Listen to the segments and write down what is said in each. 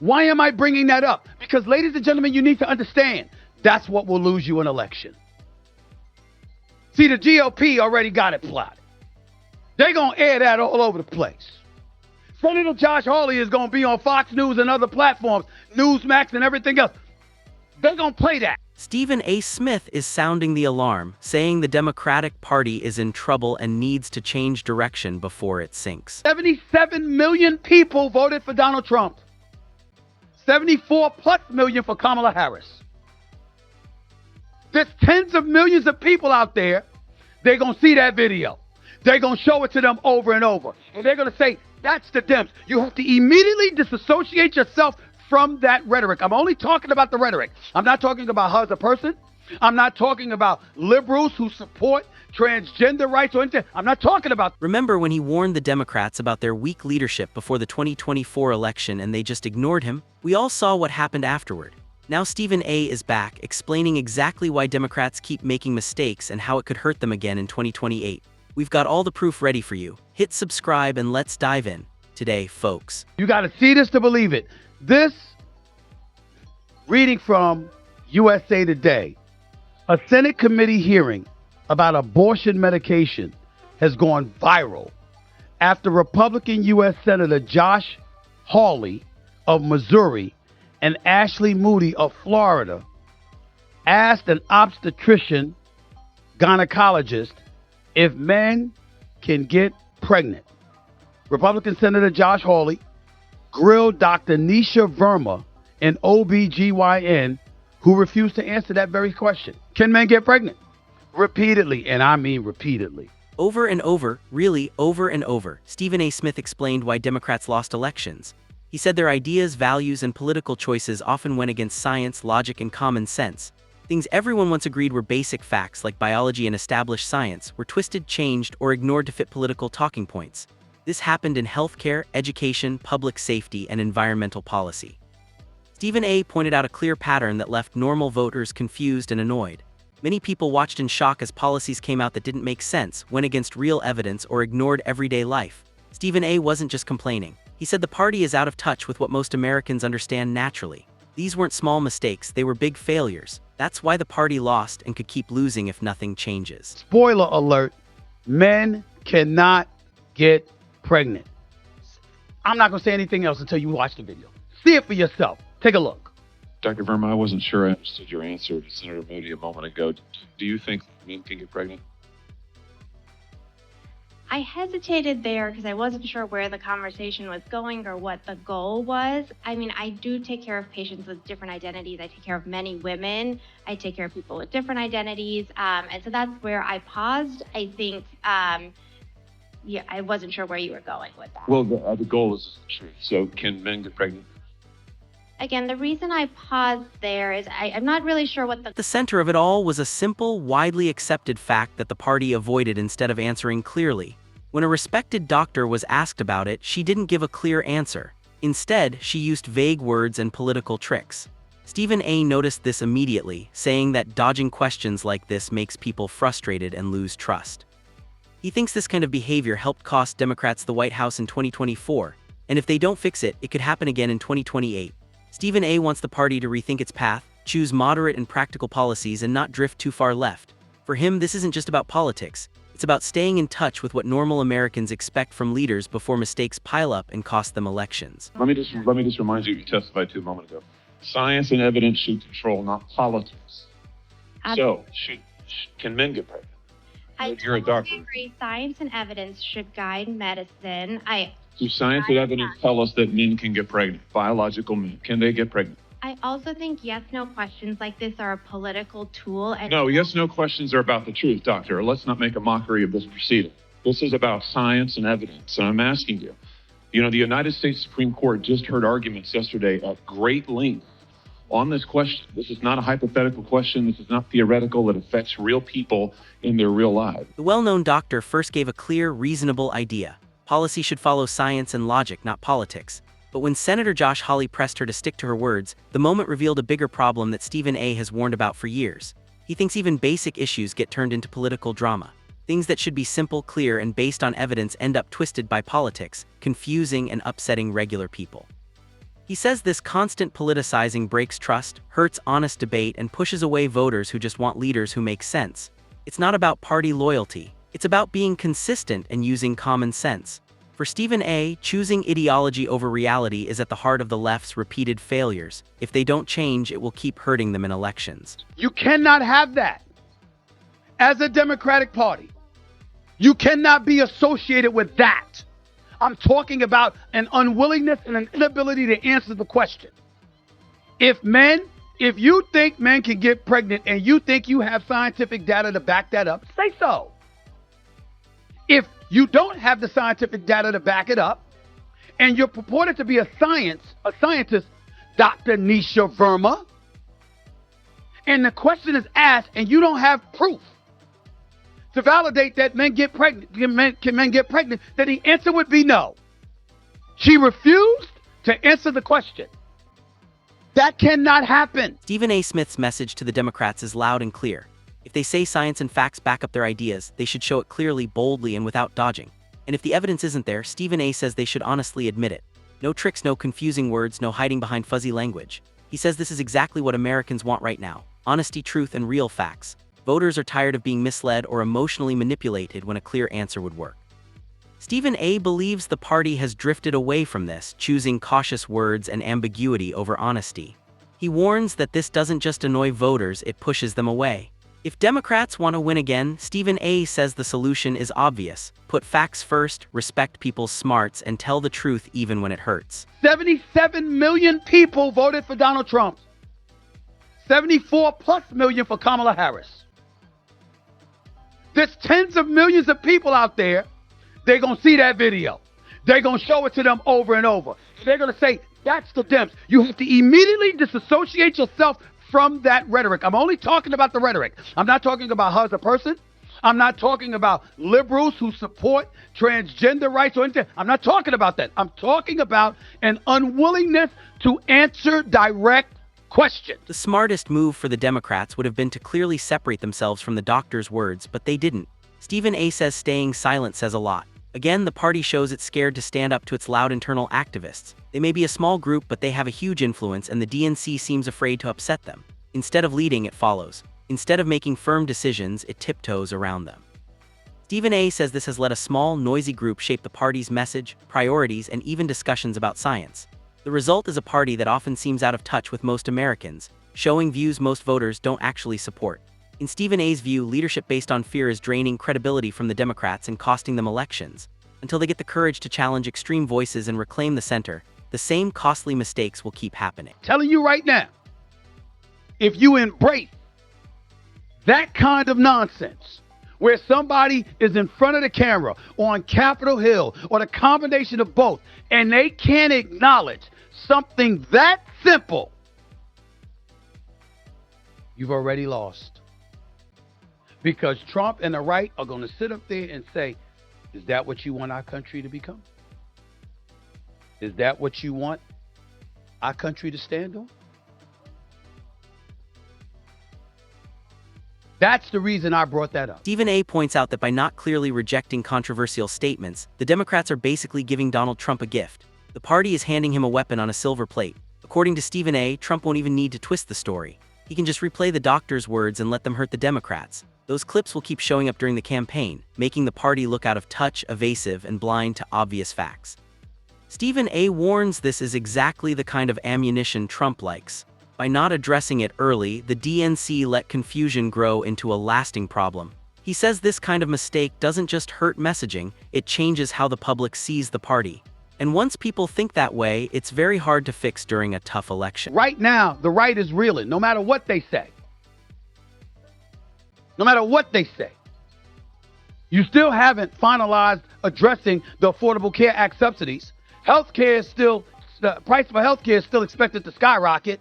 Why am I bringing that up? Because, ladies and gentlemen, you need to understand that's what will lose you an election. See, the GOP already got it plotted. They're going to air that all over the place. Senator Josh Hawley is going to be on Fox News and other platforms, Newsmax and everything else. They're going to play that. Stephen A. Smith is sounding the alarm, saying the Democratic Party is in trouble and needs to change direction before it sinks. 77 million people voted for Donald Trump. 74 plus million for Kamala Harris. There's tens of millions of people out there. They're going to see that video. They're going to show it to them over and over. And they're going to say, that's the Dems. You have to immediately disassociate yourself from that rhetoric. I'm only talking about the rhetoric. I'm not talking about her as a person. I'm not talking about liberals who support transgender rights or anything. I'm not talking about. Remember when he warned the Democrats about their weak leadership before the 2024 election and they just ignored him? We all saw what happened afterward. Now Stephen A. is back, explaining exactly why Democrats keep making mistakes and how it could hurt them again in 2028. We've got all the proof ready for you. Hit subscribe and let's dive in today, folks. You got to see this to believe it. This, reading from USA Today, a Senate committee hearing about abortion medication has gone viral after Republican U.S. Senator Josh Hawley of Missouri and Ashley Moody of Florida asked an obstetrician gynecologist if men can get pregnant. Republican Senator Josh Hawley grilled Dr. Nisha Verma, an OBGYN, who refused to answer that very question. Can men get pregnant? Repeatedly, and I mean repeatedly. Over and over, really over and over, Stephen A. Smith explained why Democrats lost elections. He said their ideas, values, and political choices often went against science, logic, and common sense. Things everyone once agreed were basic facts like biology and established science were twisted, changed, or ignored to fit political talking points. This happened in healthcare, education, public safety, and environmental policy. Stephen A. pointed out a clear pattern that left normal voters confused and annoyed. Many people watched in shock as policies came out that didn't make sense, went against real evidence, or ignored everyday life. Stephen A. wasn't just complaining. He said the party is out of touch with what most Americans understand naturally. These weren't small mistakes, they were big failures. That's why the party lost and could keep losing if nothing changes. Spoiler alert, men cannot get pregnant. I'm not going to say anything else until you watch the video. See it for yourself. Take a look. Dr. Verma, I wasn't sure I understood your answer to Senator Moody a moment ago. Do you think men can get pregnant? I hesitated there because I wasn't sure where the conversation was going or what the goal was. I mean, I do take care of patients with different identities. I take care of many women. I take care of people with different identities. And so that's where I paused. I think, yeah, I wasn't sure where you were going with that. Well, the goal is the truth. So can men get pregnant? Again, the reason I paused there is I'm not really sure what The center of it all was a simple, widely accepted fact that the party avoided instead of answering clearly. When a respected doctor was asked about it, she didn't give a clear answer. Instead, she used vague words and political tricks. Stephen A. noticed this immediately, saying that dodging questions like this makes people frustrated and lose trust. He thinks this kind of behavior helped cost Democrats the White House in 2024, and if they don't fix it, it could happen again in 2028. Stephen A. wants the party to rethink its path, choose moderate and practical policies, and not drift too far left. For him, this isn't just about politics. It's about staying in touch with what normal Americans expect from leaders before mistakes pile up and cost them elections. Let me just remind you testified to a moment ago. Science and evidence should control, not politics. So, can men get pregnant? You're a doctor. agree. Science and evidence should guide medicine. Do science and evidence tell us that men can get pregnant? Biological men, can they get pregnant? I also think yes/no questions like this are a political tool. And No, yes/no questions are about the truth, doctor. Let's not make a mockery of this proceeding. This is about science and evidence, and I'm asking you. The United States Supreme Court just heard arguments yesterday at great length on this question. This is not a hypothetical question. This is not theoretical. It affects real people in their real lives. The well-known doctor first gave a clear, reasonable idea. Policy should follow science and logic, not politics. But when Senator Josh Hawley pressed her to stick to her words, the moment revealed a bigger problem that Stephen A. has warned about for years. He thinks even basic issues get turned into political drama. Things that should be simple, clear, and based on evidence end up twisted by politics, confusing and upsetting regular people. He says this constant politicizing breaks trust, hurts honest debate, and pushes away voters who just want leaders who make sense. It's not about party loyalty. It's about being consistent and using common sense. For Stephen A., choosing ideology over reality is at the heart of the left's repeated failures. If they don't change, it will keep hurting them in elections. You cannot have that. As a Democratic Party, you cannot be associated with that. I'm talking about an unwillingness and an inability to answer the question. If you think men can get pregnant and you think you have scientific data to back that up, say so. If you don't have the scientific data to back it up, and you're purported to be a scientist, Dr. Nisha Verma, and the question is asked and you don't have proof to validate that men get pregnant, can men get pregnant, then the answer would be no. She refused to answer the question. That cannot happen. Stephen A. Smith's message to the Democrats is loud and clear. If they say science and facts back up their ideas, they should show it clearly, boldly, and without dodging. And if the evidence isn't there, Stephen A. says they should honestly admit it. No tricks, no confusing words, no hiding behind fuzzy language. He says this is exactly what Americans want right now: honesty, truth, and real facts. Voters are tired of being misled or emotionally manipulated when a clear answer would work. Stephen A. believes the party has drifted away from this, choosing cautious words and ambiguity over honesty. He warns that this doesn't just annoy voters, it pushes them away. If Democrats want to win again, Stephen A. says the solution is obvious. Put facts first, respect people's smarts, and tell the truth even when it hurts. 77 million people voted for Donald Trump. 74+ million for Kamala Harris. There's tens of millions of people out there. They're going to see that video. They're going to show it to them over and over. They're going to say, that's the Dems. You have to immediately disassociate yourself from that rhetoric. I'm only talking about the rhetoric. I'm not talking about her as a person. I'm not talking about liberals who support transgender rights or anything. I'm not talking about that. I'm talking about an unwillingness to answer direct questions. The smartest move for the Democrats would have been to clearly separate themselves from the doctor's words, but they didn't. Stephen A. says staying silent says a lot. Again, the party shows it's scared to stand up to its loud internal activists. They may be a small group, but they have a huge influence, and the DNC seems afraid to upset them. Instead of leading, it follows. Instead of making firm decisions, it tiptoes around them. Stephen A. says this has let a small, noisy group shape the party's message, priorities, and even discussions about science. The result is a party that often seems out of touch with most Americans, showing views most voters don't actually support. In Stephen A.'s view, leadership based on fear is draining credibility from the Democrats and costing them elections. Until they get the courage to challenge extreme voices and reclaim the center, the same costly mistakes will keep happening. Telling you right now, if you embrace that kind of nonsense, where somebody is in front of the camera or on Capitol Hill or the combination of both, and they can't acknowledge something that simple, you've already lost. Because Trump and the right are going to sit up there and say, is that what you want our country to become? Is that what you want our country to stand on? That's the reason I brought that up. Stephen A. points out that by not clearly rejecting controversial statements, the Democrats are basically giving Donald Trump a gift. The party is handing him a weapon on a silver plate. According to Stephen A., Trump won't even need to twist the story. He can just replay the doctor's words and let them hurt the Democrats. Those clips will keep showing up during the campaign, making the party look out of touch, evasive, and blind to obvious facts. Stephen A. warns this is exactly the kind of ammunition Trump likes. By not addressing it early, the DNC let confusion grow into a lasting problem. He says this kind of mistake doesn't just hurt messaging, it changes how the public sees the party. And once people think that way, it's very hard to fix during a tough election. Right now, the right is reeling, no matter what they say. No matter what they say. You still haven't finalized addressing the Affordable Care Act subsidies. Healthcare is still, the price for healthcare is still expected to skyrocket.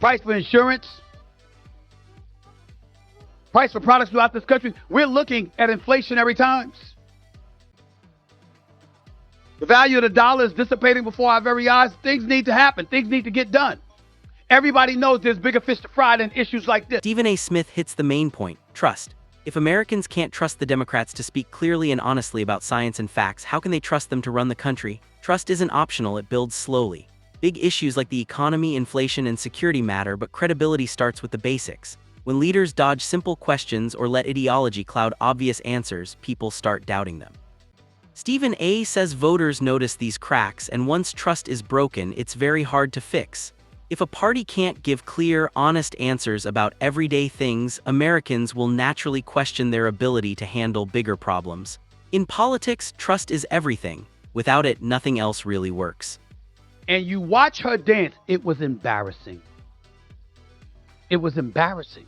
Price for insurance, price for products throughout this country. We're looking at inflationary times. The value of the dollar is dissipating before our very eyes. Things need to happen. Things need to get done. Everybody knows there's bigger fish to fry than issues like this. Stephen A. Smith hits the main point: trust. If Americans can't trust the Democrats to speak clearly and honestly about science and facts, how can they trust them to run the country? Trust isn't optional, it builds slowly. Big issues like the economy, inflation, and security matter, but credibility starts with the basics. When leaders dodge simple questions or let ideology cloud obvious answers, people start doubting them. Stephen A. says voters notice these cracks, and once trust is broken, it's very hard to fix. If a party can't give clear, honest answers about everyday things, Americans will naturally question their ability to handle bigger problems. In politics, trust is everything. Without it, nothing else really works. And you watch her dance, it was embarrassing. It was embarrassing.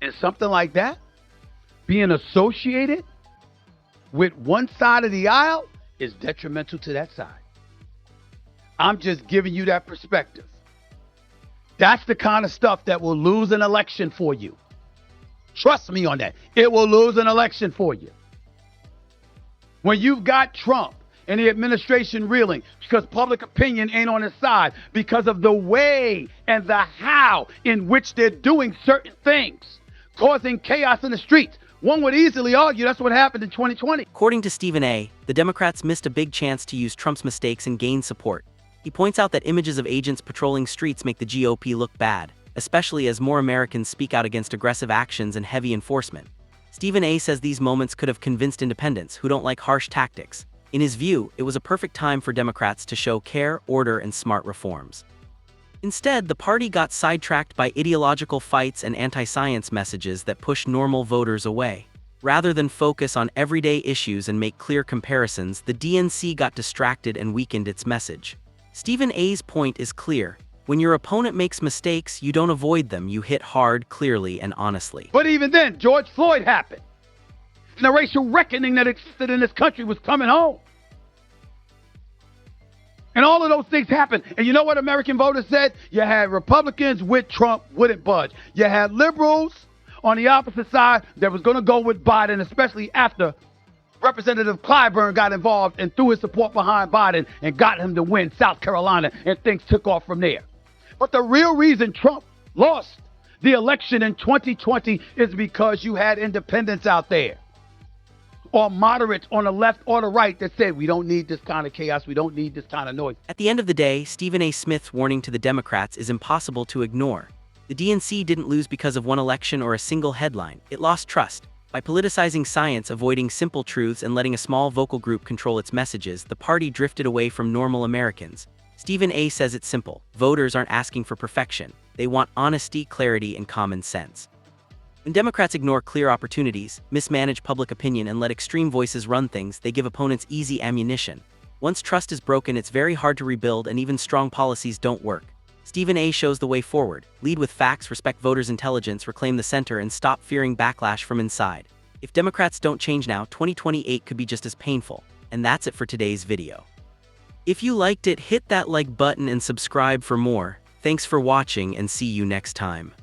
And something like that, being associated with one side of the aisle, is detrimental to that side. I'm just giving you that perspective. That's the kind of stuff that will lose an election for you. Trust me on that. It will lose an election for you. When you've got Trump and the administration reeling because public opinion ain't on his side because of the way and the how in which they're doing certain things, causing chaos in the streets. One would easily argue that's what happened in 2020. According to Stephen A., the Democrats missed a big chance to use Trump's mistakes and gain support. He points out that images of agents patrolling streets make the GOP look bad, especially as more Americans speak out against aggressive actions and heavy enforcement. Stephen A. says these moments could have convinced independents who don't like harsh tactics. In his view, it was a perfect time for Democrats to show care, order, and smart reforms. Instead, the party got sidetracked by ideological fights and anti-science messages that pushed normal voters away. Rather than focus on everyday issues and make clear comparisons, the DNC got distracted and weakened its message. Stephen A.'s point is clear. When your opponent makes mistakes, you don't avoid them, you hit hard, clearly, and honestly. But even then, George Floyd happened. And the racial reckoning that existed in this country was coming home. And all of those things happened. And you know what American voters said? You had Republicans with Trump, wouldn't budge. You had liberals on the opposite side that was going to go with Biden, especially after Representative Clyburn got involved and threw his support behind Biden and got him to win South Carolina, and things took off from there. But the real reason Trump lost the election in 2020 is because you had independents out there, or moderates on the left or the right, that said, we don't need this kind of chaos, we don't need this kind of noise. At the end of the day, Stephen A. Smith's warning to the Democrats is impossible to ignore. The DNC didn't lose because of one election or a single headline. It lost trust. By politicizing science, avoiding simple truths, and letting a small vocal group control its messages, the party drifted away from normal Americans. Stephen A. says it's simple. Voters aren't asking for perfection. They want honesty, clarity, and common sense. When Democrats ignore clear opportunities, mismanage public opinion, and let extreme voices run things, they give opponents easy ammunition. Once trust is broken, it's very hard to rebuild, and even strong policies don't work. Stephen A. shows the way forward. Lead with facts, respect voters' intelligence, reclaim the center, and stop fearing backlash from inside. If Democrats don't change now, 2028 could be just as painful. And that's it for today's video. If you liked it, hit that like button and subscribe for more. Thanks for watching, and see you next time.